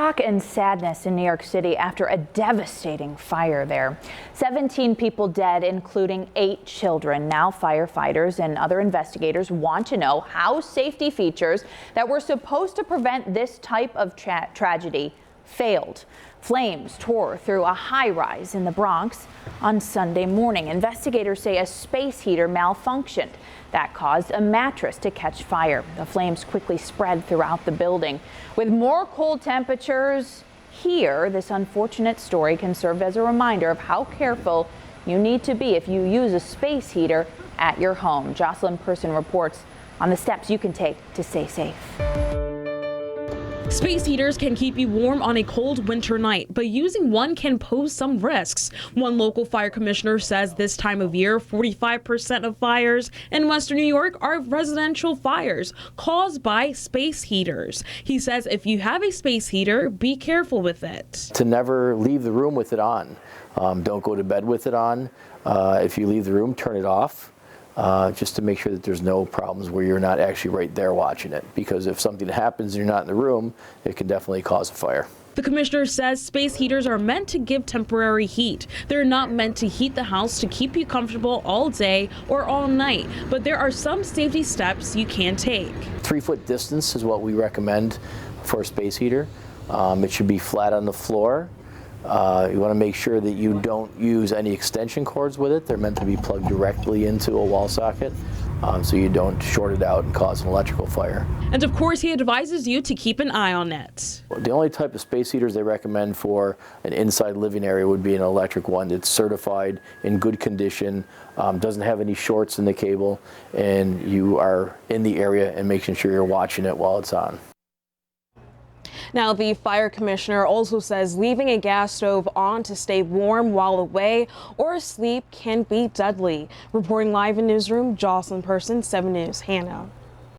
Shock and sadness in New York City after a devastating fire there. 17 people dead, including 8 children. Now firefighters and other investigators want to know how safety features that were supposed to prevent this type of tragedy failed. Flames tore through a high-rise in the Bronx on Sunday morning. Investigators say a space heater malfunctioned. That caused a mattress to catch fire. The flames quickly spread throughout the building. With more cold temperatures here, this unfortunate story can serve as a reminder of how careful you need to be if you use a space heater at your home. YOSELIN Person reports on the steps you can take to stay safe. Space heaters can keep you warm on a cold winter night, but using one can pose some risks. One local fire commissioner says this time of year, 45% of fires in Western New York are residential fires caused by space heaters. He says if you have a space heater, be careful with it. To never leave the room with it on. Don't go to bed with it on. If you leave the room, turn it off. Just to make sure that there's no problems where you're not actually right there watching it. Because if something happens and you're not in the room, it can definitely cause a fire. The commissioner says space heaters are meant to give temporary heat. They're not meant to heat the house to keep you comfortable all day or all night. But there are some safety steps you can take. 3-foot distance is what we recommend for a space heater. It should be flat on the floor. You want to make sure that you don't use any extension cords with it. They're meant to be plugged directly into a wall socket, so you don't short it out and cause an electrical fire. And of course, he advises you to keep an eye on it. The only type of space heaters they recommend for an inside living area would be an electric one that's certified, in good condition, doesn't have any shorts in the cable, and you are in the area and making sure you're watching it while it's on. Now, the fire commissioner also says leaving a gas stove on to stay warm while away or asleep can be deadly. Reporting live in Newsroom, YOSELIN Person, 7 News, Hannah.